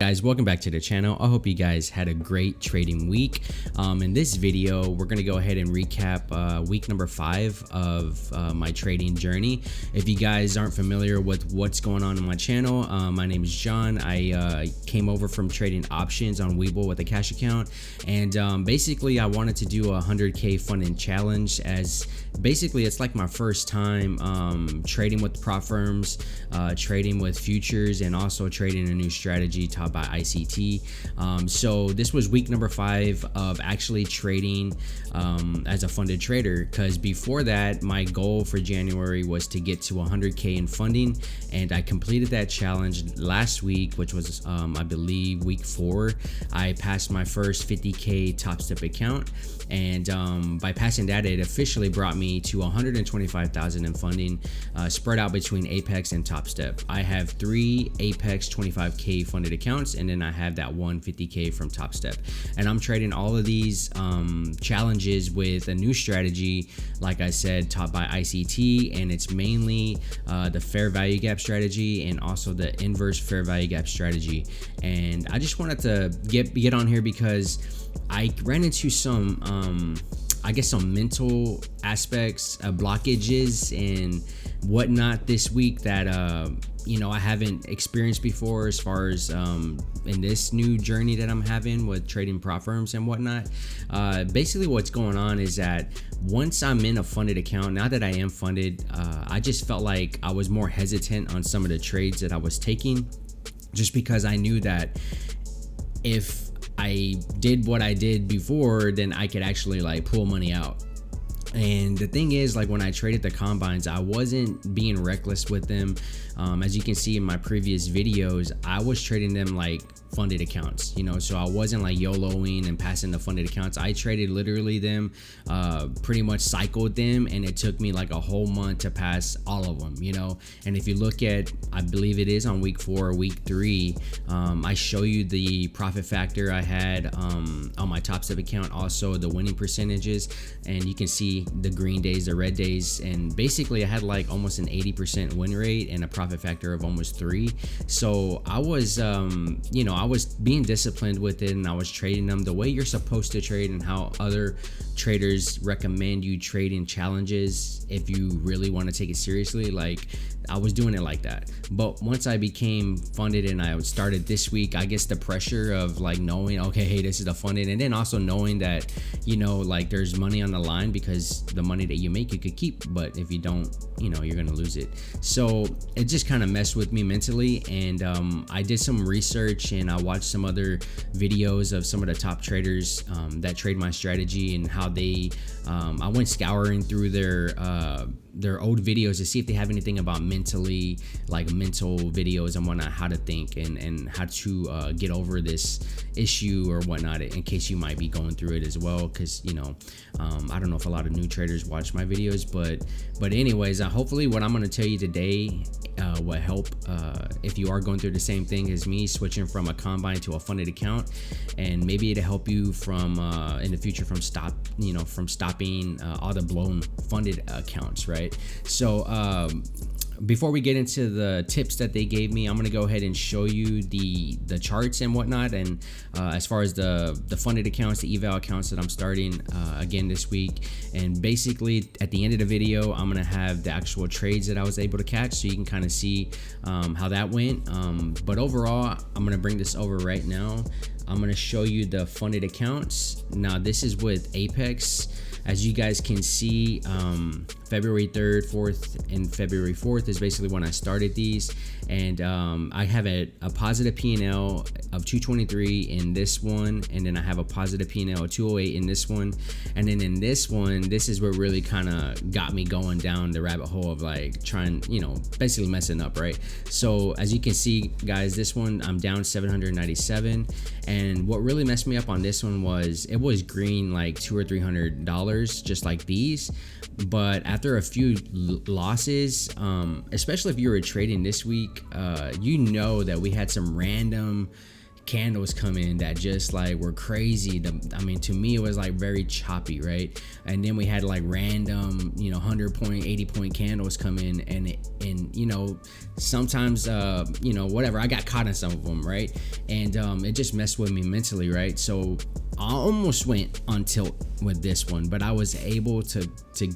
guys, welcome back to the channel. I hope you guys had a great trading week. In this video, we're gonna go ahead and recap week number 5 of my trading journey. If you guys aren't familiar with what's going on in my channel, my name is John. I came over from trading options on Webull with a cash account, and basically I wanted to do a 100K funding challenge, as basically it's like my first time trading with prop firms, trading with futures, and also trading a new strategy taught by ICT. So this was week number 5 of actually trading as a funded trader, because before that my goal for January was to get to 100K in funding, and I completed that challenge last week, which was I believe week 4. I passed my first 50K Top Step account, and by passing that, it officially brought me to 125,000 in funding, spread out between Apex and Top Step. I have 3 Apex 25K funded accounts, and then I have that 150K from Top Step, and I'm trading all of these challenges with a new strategy, like I said, taught by ICT, and it's mainly the fair value gap strategy and also the inverse fair value gap strategy. And I just wanted to get on here because I ran into some I guess some mental aspects, blockages and whatnot this week that you know, I haven't experienced before, as far as in this new journey that I'm having with trading prop firms and whatnot. Basically what's going on is that once I'm in a funded account, now that I am funded, I just felt like I was more hesitant on some of the trades that I was taking, just because I knew that if I did what I did before, then I could actually like pull money out. And the thing is, like, when I traded the combines, I wasn't being reckless with them. As you can see in my previous videos, I was trading them like funded accounts, you know, so I wasn't like YOLOing and passing the funded accounts. I traded literally them, pretty much cycled them, and it took me like a whole month to pass all of them, you know. And if you look at, I believe it is on week 4 or week 3, I show you the profit factor I had on my Top Step account, also the winning percentages, and you can see the green days, the red days, and basically I had like almost an 80% win rate and a profit factor of almost 3. So I was you know, I was being disciplined with it, and I was trading them the way you're supposed to trade, and how other traders recommend you trade in challenges if you really want to take it seriously. Like, I was doing it like that. But once I became funded and I started this week, I guess the pressure of like knowing, okay, hey, this is the funded, and then also knowing that, you know, like there's money on the line, because the money that you make you could keep, but if you don't, you know, you're gonna lose it. So it just kind of messed with me mentally, and I did some research and I watched some other videos of some of the top traders that trade my strategy, and how they I went scouring through their old videos to see if they have anything about mentally, like mental videos and whatnot, how to think and how to get over this issue or whatnot, in case you might be going through it as well. Because, you know, I don't know if a lot of new traders watch my videos, but anyways, hopefully what I'm going to tell you today will help if you are going through the same thing as me, switching from a combine to a funded account, and maybe it'll help you from in the future from stopping all the blown funded accounts, right? So before we get into the tips that they gave me, I'm gonna go ahead and show you the charts and whatnot, and as far as the funded accounts, the eval accounts that I'm starting again this week. And basically at the end of the video, I'm gonna have the actual trades that I was able to catch, so you can kind of see how that went. But overall, I'm gonna bring this over right now. I'm gonna show you the funded accounts. Now this is with Apex. As you guys can see, February 3rd, 4th, and February 4th is basically when I started these, and I have a positive P&L of 223 in this one, and then I have a positive P&L of 208 in this one, and then in this one, this is what really kind of got me going down the rabbit hole of like trying, you know, basically messing up, right? So as you can see, guys, this one I'm down 797, and what really messed me up on this one was it was green like $200 or $300, just like these. But after a few losses, especially if you were trading this week, you know that we had some random candles come in that just like were crazy. I mean, to me it was like very choppy, right? And then we had like random, 100 point, 80 point candles come in, and sometimes whatever, I got caught in some of them, right? And it just messed with me mentally, right? So I almost went on tilt with this one, but I was able to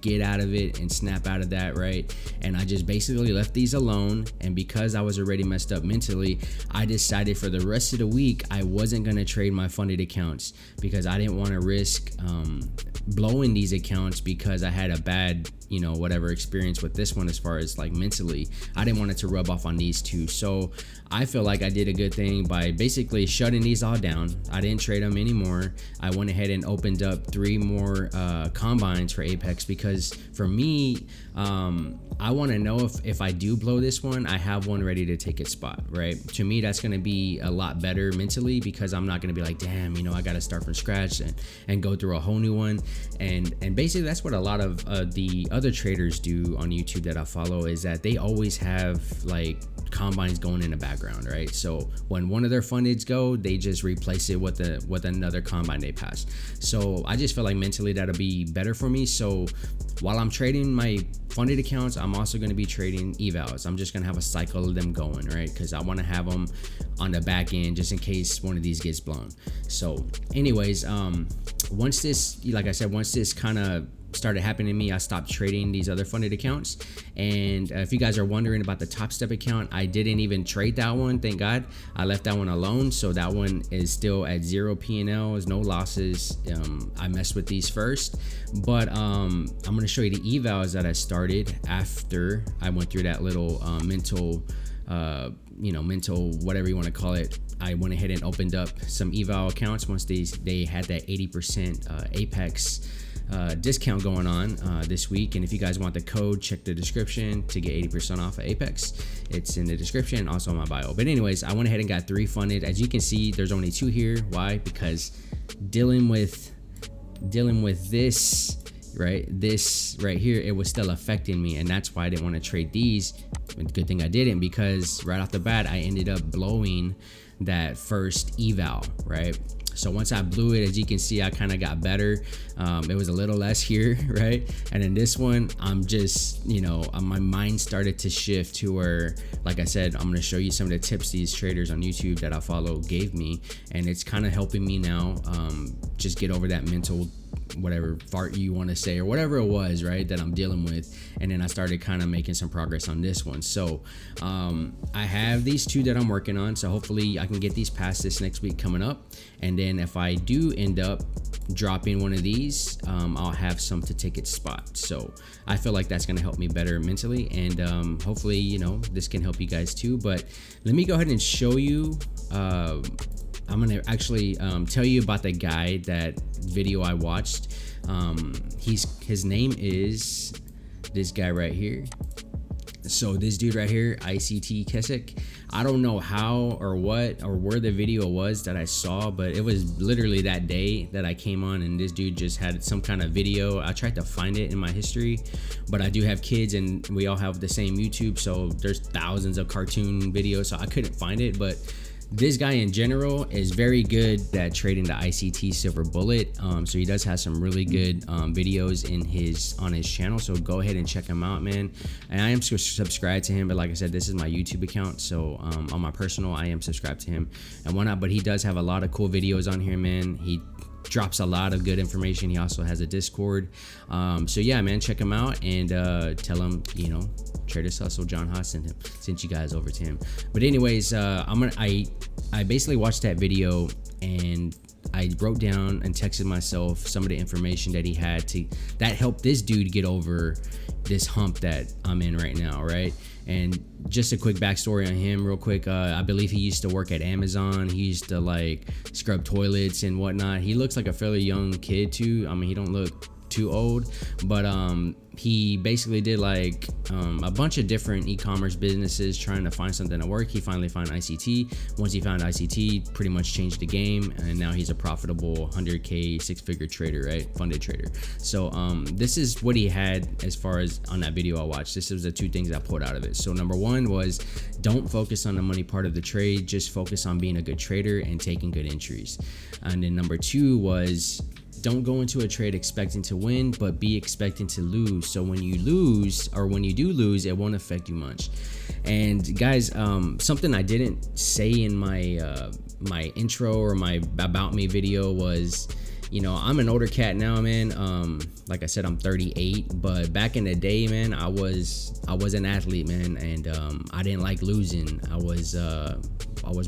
get out of it and snap out of that, right? And I just basically left these alone. And because I was already messed up mentally, I decided for the rest of the week I wasn't going to trade my funded accounts, because I didn't want to risk blowing these accounts because I had a bad whatever experience with this one as far as like mentally. I didn't want it to rub off on these two. So I feel like I did a good thing by basically shutting these all down. I didn't trade them anymore. I went ahead and opened up 3 more combines for Apex, because for me, I want to know if I do blow this one, I have one ready to take its spot, right? To me, that's going to be a lot better mentally, because I'm not going to be like, damn, I got to start from scratch and go through a whole new one. And basically that's what a lot of the other traders do on YouTube that I follow, is that they always have like combines going in the background, right? So when one of their fundeds go, they just replace it with another combine they passed. So I just feel like mentally that'll be better for me. So while I'm trading my funded accounts, I'm also going to be trading evals. I'm just going to have a cycle of them going, right? Because I want to have them on the back end just in case one of these gets blown. So anyways, once this kind of started happening to me, I stopped trading these other funded accounts. And if you guys are wondering about the Top Step account, I didn't even trade that one, thank God. I left that one alone, so that one is still at 0 P&Ls, no losses. I messed with these first, but I'm going to show you the evals that I started after I went through that little mental whatever you want to call it. I went ahead and opened up some eval accounts once they had that 80% Apex discount going on this week. And if you guys want the code, check the description to get 80% off of Apex. It's in the description, also in my bio. But anyways, I went ahead and got 3 funded. As you can see, there's only 2 here. Why? Because dealing with this right here, it was still affecting me, and that's why I didn't want to trade these. Good thing I didn't, because right off the bat I ended up blowing that first eval, right? So once I blew it, as you can see, I kind of got better. It was a little less here, right? And in this one, I'm just, my mind started to shift to where, like I said, I'm going to show you some of the tips these traders on YouTube that I follow gave me. And it's kind of helping me now just get over that mental whatever fart you want to say, or whatever it was, right, that I'm dealing with. And then I started kind of making some progress on this one. So I have these 2 that I'm working on, so hopefully I can get these past this next week coming up. And then if I do end up dropping one of these, I'll have some to take its spot. So I feel like that's going to help me better mentally, and hopefully this can help you guys too. But let me go ahead and show you. I'm gonna actually tell you about the guy that video I watched. His name is this guy right here. So this dude right here, ICT Concepts. I don't know how or what or where the video was that I saw, but it was literally that day that I came on, and this dude just had some kind of video. I tried to find it in my history, but I do have kids and we all have the same YouTube, so there's thousands of cartoon videos, so I couldn't find it. But this guy in general is very good at trading the ICT Silver Bullet. So he does have some really good videos on his channel. So go ahead and check him out, man. And I am subscribed to him, but like I said, this is my YouTube account. So on my personal, I am subscribed to him and whatnot. But he does have a lot of cool videos on here, man. He drops a lot of good information. He also has a Discord. So yeah, man, check him out and tell him, Traders Hustle John Haas sent you guys over to him. But anyways, I basically watched that video and I wrote down and texted myself some of the information that he had that helped this dude get over this hump that I'm in right now, right? And just a quick backstory on him real quick. I believe he used to work at Amazon. He used to like scrub toilets and whatnot. He looks like a fairly young kid too. I mean, he don't look too old, but he basically did like a bunch of different e-commerce businesses trying to find something to work. He finally found ICT. Once he found ICT, pretty much changed the game, and now he's a profitable 100K 6-figure trader, right? Funded trader. So this is what he had as far as on that video I watched. This was the 2 things I pulled out of it. So number 1 was, don't focus on the money part of the trade, just focus on being a good trader and taking good entries. And then number 2 was, don't go into a trade expecting to win, but be expecting to lose. So when you lose, or when you do lose, it won't affect you much. And guys, something I didn't say in my my intro or my about me video was, you know, I'm an older cat now, man. Like I said, I'm 38, but back in the day, man, I was an athlete, man, and I didn't like losing. I was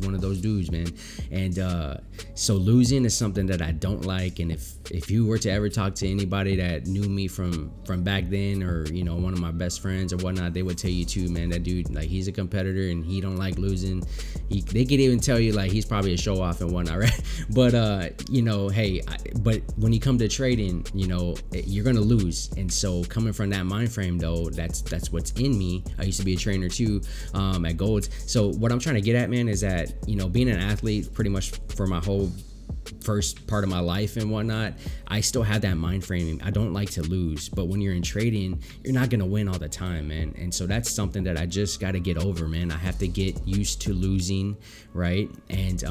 one of those dudes, man. And so losing is something that I don't like. And if you were to ever talk to anybody that knew me from back then, or, you know, one of my best friends or whatnot, they would tell you too, man, that dude, like, he's a competitor and he don't like losing. They could even tell you like he's probably a show off and whatnot, right? But you know, hey, but when you come to trading, you know, you're gonna lose. And so coming from that mind frame, though, that's what's in me. I used to be a trainer too, at Golds. So what I'm trying to get at, man, is that, you know, being an athlete pretty much for my whole first part of my life and whatnot, I still have that mind frame. I don't like to lose, but when you're in trading, you're not gonna win all the time, man. And so that's something that I just got to get over, man. I have to get used to losing, right? And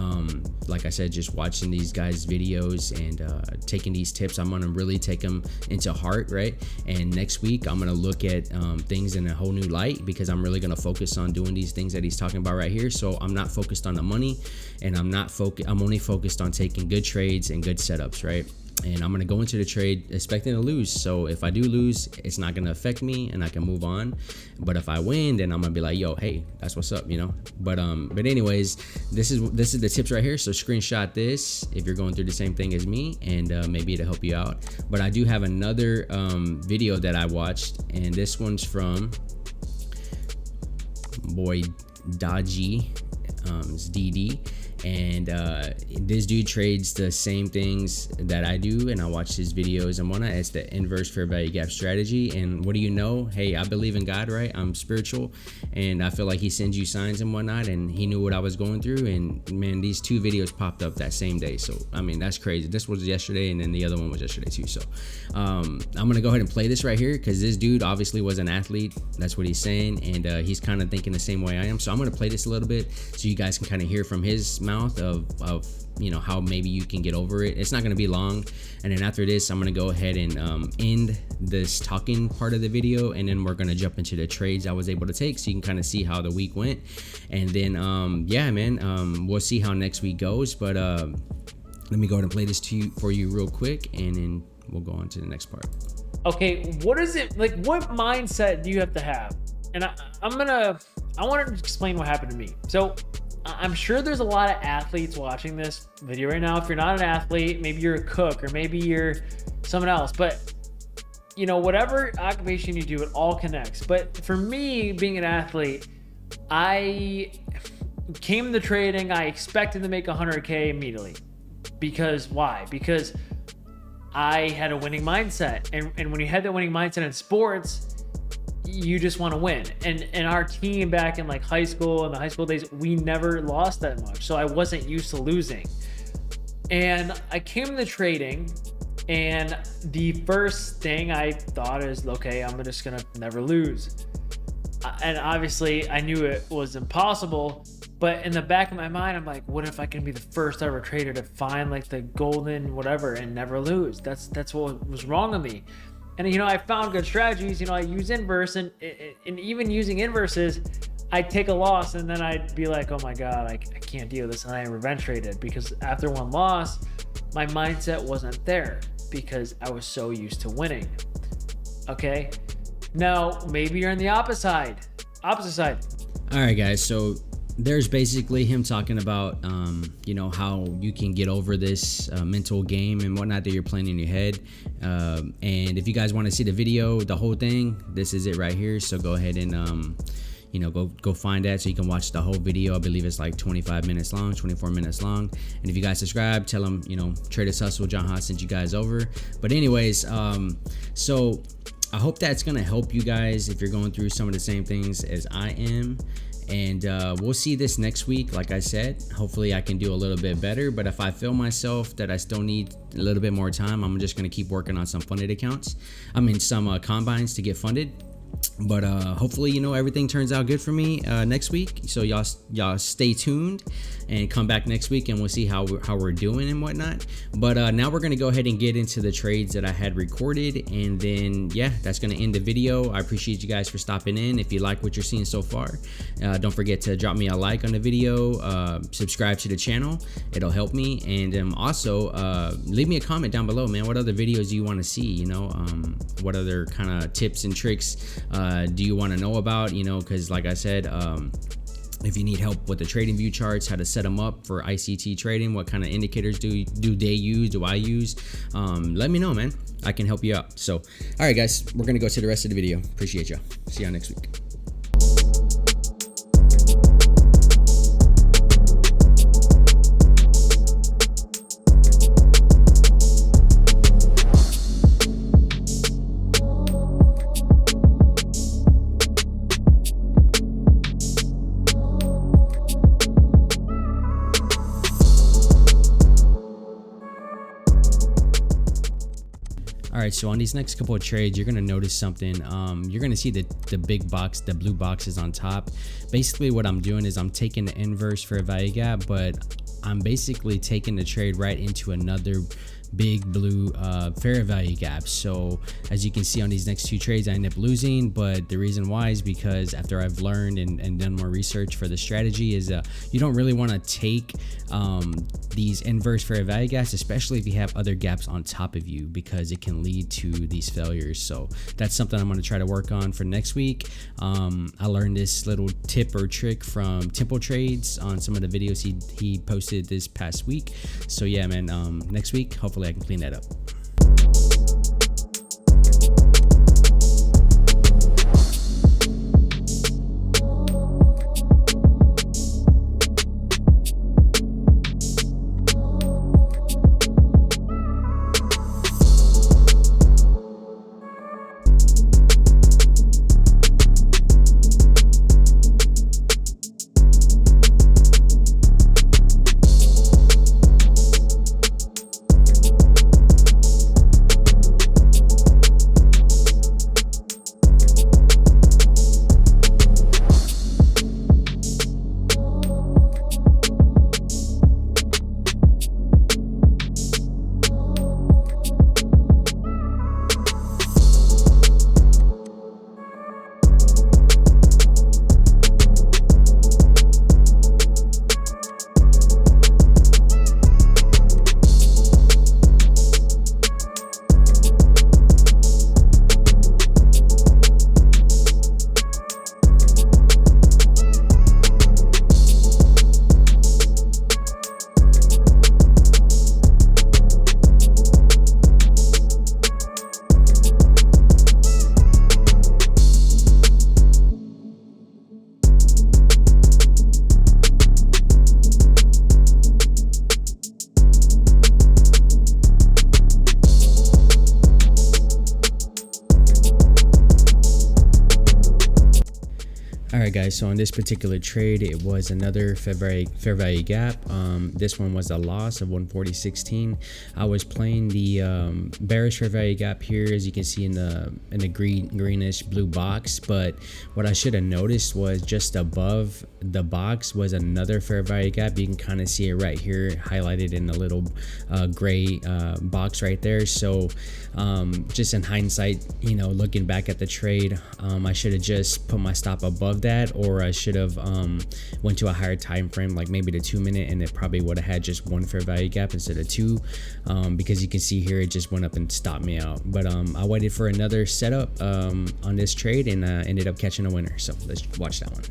like I said, just watching these guys' videos and taking these tips, I'm gonna really take them into heart, right? And next week I'm gonna look at things in a whole new light, because I'm really gonna focus on doing these things that he's talking about right here. So I'm not focused on the money, and I'm only focused on taking good trades and good setups, right? And I'm gonna go into the trade expecting to lose. So if I do lose, it's not gonna affect me and I can move on. But if I win, then I'm gonna be like, yo, hey, that's what's up, you know. But anyways, this is the tips right here. So screenshot this if you're going through the same thing as me, and maybe it'll help you out. But I do have another video that I watched, and this one's from boy Dodgy, it's DD. And this dude trades the same things that I do, and I watch his videos and whatnot. It's the inverse fair value gap strategy. And what do you know? Hey, I believe in God, right? I'm spiritual, and I feel like he sends you signs and whatnot, and he knew what I was going through. And man, these 2 videos popped up that same day. So I mean, that's crazy. This was yesterday, and then the other one was yesterday too. So I'm gonna go ahead and play this right here, because this dude obviously was an athlete. That's what he's saying, and he's kind of thinking the same way I am. So I'm gonna play this a little bit so you guys can kind of hear from his mouth of you know, how maybe you can get over it. It's not going to be long, and then after this I'm going to go ahead and end this talking part of the video, and then we're going to jump into the trades I was able to take, so you can kind of see how the week went. And then yeah, man, we'll see how next week goes. But let me go ahead and play this for you real quick, and then we'll go on to the next part. Okay, what is it like? What mindset do you have to have? And I want to explain what happened to me. So I'm sure there's a lot of athletes watching this video right now. If you're not an athlete, maybe you're a cook, or maybe you're someone else, but you know, whatever occupation you do, it all connects. But for me, being an athlete, I came to trading, I expected to make 100K immediately. Because why? Because I had a winning mindset. And when you had that winning mindset in sports, you just want to win. And our team back in like high school, in the high school days, we never lost that much. So I wasn't used to losing. And I came to trading, and the first thing I thought is, okay, I'm just gonna never lose. And obviously I knew it was impossible, but in the back of my mind, I'm like, what if I can be the first ever trader to find like the golden whatever and never lose? That's what was wrong with me. And, you know, I found good strategies. You know, I use inverse, and even using inverses, I'd take a loss, and then I'd be like, oh my God, I can't deal with this. And I revenge traded, because after one loss, my mindset wasn't there, because I was so used to winning. Okay. Now, maybe you're on the opposite side. All right, guys. So there's basically him talking about, you know, how you can get over this mental game and whatnot that you're playing in your head. And if you guys want to see the video, the whole thing, this is it right here. So go ahead and, you know, go find that so you can watch the whole video. I believe it's like 25 minutes long, 24 minutes long. And if you guys subscribe, tell them, you know, Traders Hustle, John Haas sent you guys over. But anyways, so I hope that's gonna help you guys if you're going through some of the same things as I am. And we'll see this next week. Like I said, hopefully I can do a little bit better, but if I feel myself that I still need a little bit more time, I'm just gonna keep working on some funded accounts. I mean, some combines to get funded. But hopefully, you know, everything turns out good for me next week. So y'all stay tuned and come back next week, and we'll see how we're doing and whatnot. But now we're gonna go ahead and get into the trades that I had recorded, and then yeah, that's gonna end the video. I appreciate you guys for stopping in. If you like what you're seeing so far, don't forget to drop me a like on the video, subscribe to the channel, it'll help me, and also leave me a comment down below, man. What other videos do you want to see? You know, what other kind of tips and tricks do you want to know about? You know, because like I said, if you need help with the trading view charts, how to set them up for ICT trading, what kind of indicators do I use, let me know, man. I can help you out. So all right guys, we're gonna go to the rest of the video. Appreciate y'all. See y'all next week. All right, so on these next couple of trades, you're gonna notice something. You're gonna see the big box, the blue boxes on top. Basically what I'm doing is I'm taking the inverse fair value gap, but I'm basically taking the trade right into another big blue fair value gap. So as you can see on these next two trades, I end up losing, but the reason why is because after I've learned and done more research for the strategy is you don't really want to take these inverse fair value gaps, especially if you have other gaps on top of you, because it can lead to these failures. So that's something I'm going to try to work on for next week. I learned this little tip or trick from Temple Trades on some of the videos he posted this past week. So yeah, man, next week hopefully I can clean that up. Alright guys, so on this particular trade, it was another fair value gap. This one was a loss of 140.16. I was playing the bearish fair value gap here, as you can see in the greenish blue box, but what I should have noticed was just above the box was another fair value gap. You can kind of see it right here highlighted in the little gray box right there. So just in hindsight, you know, looking back at the trade, I should have just put my stop above that, or I should have went to a higher time frame, like maybe the 2 minute, and it probably would have had just one fair value gap instead of two, because you can see here it just went up and stopped me out. But I waited for another setup on this trade and ended up catching a winner. So let's watch that one.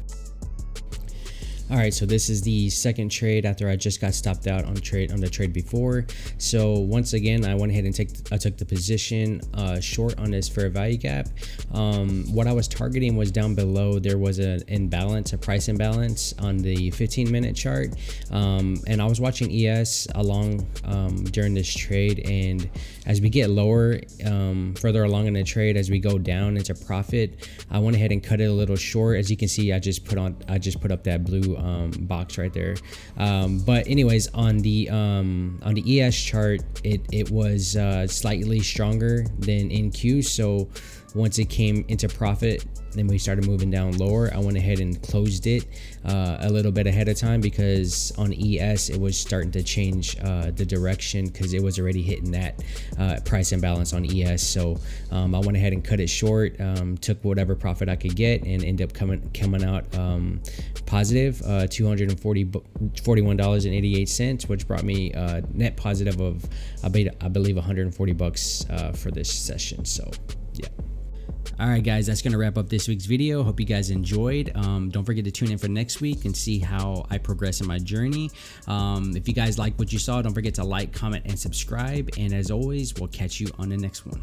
All right, so this is the second trade after I just got stopped out on the trade before. So once again, I went ahead and took the position short on this fair value gap. What I was targeting was down below. There was a price imbalance on the 15-minute chart, and I was watching ES along during this trade. And as we get lower, further along in the trade, as we go down into profit, I went ahead and cut it a little short. As you can see, I just put up that blue box right there. But anyways, on the ES chart, it was slightly stronger than NQ. So once it came into profit, then we started moving down lower. I went ahead and closed it a little bit ahead of time, because on ES it was starting to change the direction, because it was already hitting that price imbalance on ES. So I went ahead and cut it short, took whatever profit I could get, and ended up coming out positive, $241.88, which brought me net positive of I believe $140 for this session. So yeah. All right, guys, that's going to wrap up this week's video. Hope you guys enjoyed. Don't forget to tune in for next week and see how I progress in my journey. If you guys like what you saw, don't forget to like, comment, and subscribe. And as always, we'll catch you on the next one.